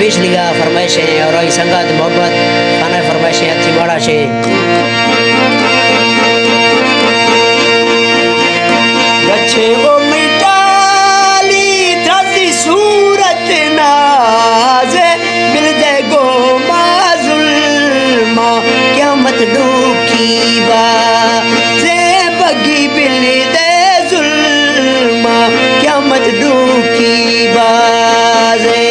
बीच लिया फरमाइशें और आई संगत मोहब्बत खाना फरमाइशें अच्छी बड़ा शे गच्छे ओ मिटाली थासी सूरत नाज़े मिल जाए गो माजुल्मा क्या मत दुखी बा जे बगी बिल दे जुल्मा क्या मत दुखी बाजे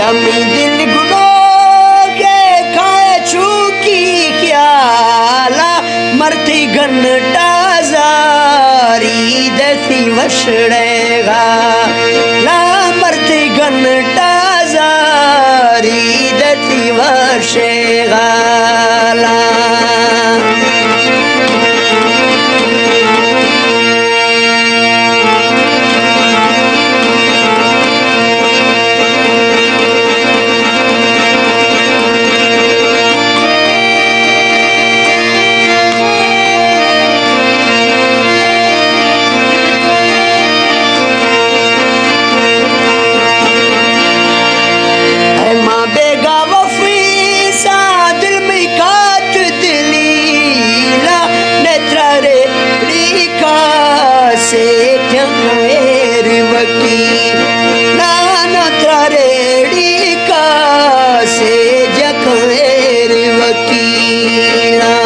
दिल गुनो के खाए चुकी ख्याला मरती घंटा जारी देती वशड़ेगा ला मरती घंटा जारी देती वशेगा ला से जंगेर वकी नाना तरेड़ी का से जंगेर वकीला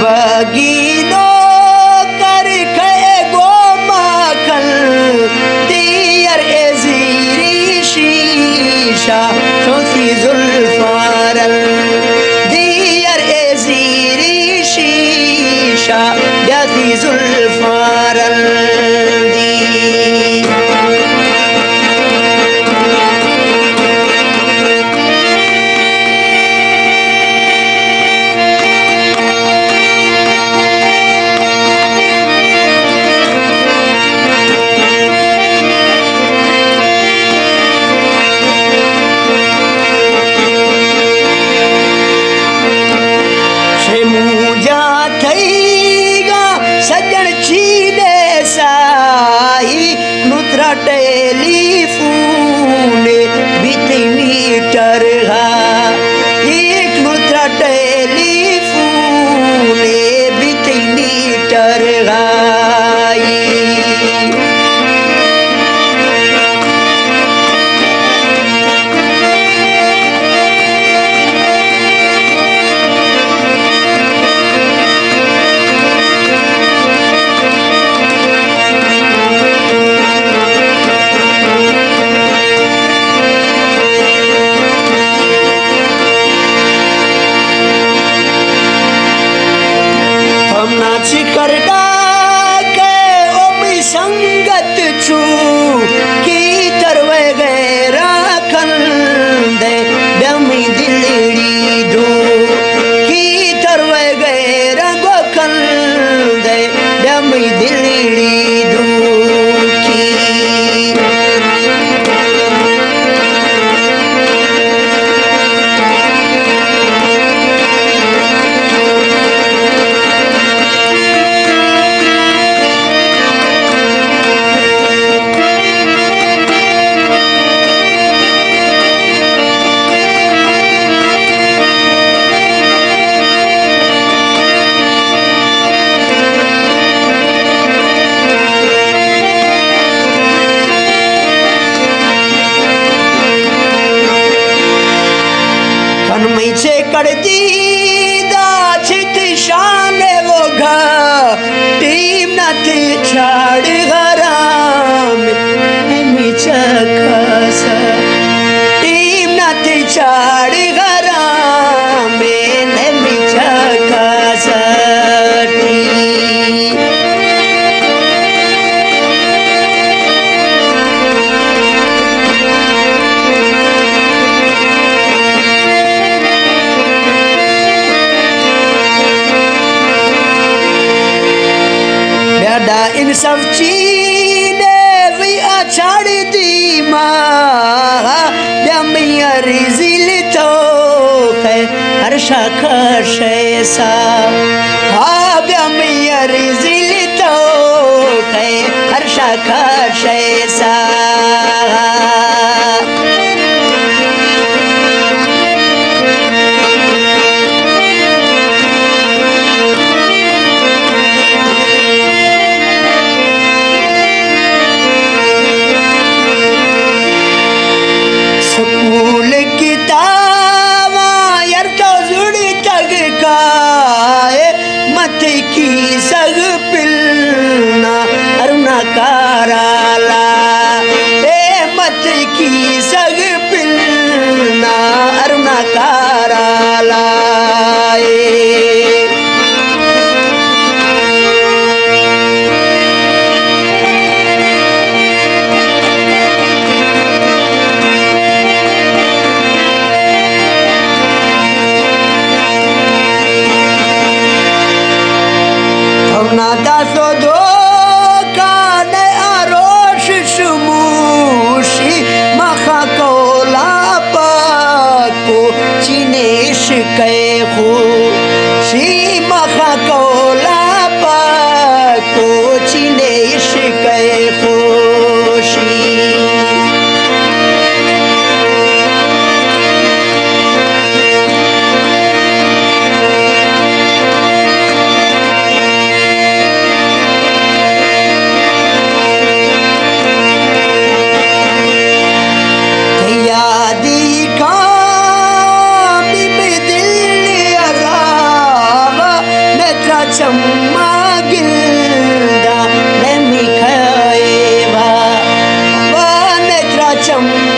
बगीनो कर खे गो माखल दियर एजीरी शीशा चौथी जुल्फारल दियर एजीरी शीशा जाती जुल्फारल दी सजन चीने साई नुत्रा टेलीफोन बीती मीटर हा एक नुत्रा टेलीफोन बीती मीटर हाई करदा के ओमी संगत छू की तरवे गैरा खंदे दमी दिलड़ी दो की तरवे गैरा गो खंदे दमी दिलड़ी दो की करती दाचित शान वो घा टीम नथ छाड़ गराम मिचा खासा Kada insafcine vi achadi di ma Biamia rizilito hai harsha khashesa Ha biamia rizilito hai harsha khashesa school किताबा यार तो जुड़ी तक काए मत की सग पिलना अरुणा काराला ए मत की सग पिलना Aruna काराला Nada sodo kane arosh shumushi makha kola pako chinesh kai ho shi makha kola pako chinesh kai ho shi चम्मा गिल्दा नमी खाएवा वा नेत्रा चम्मा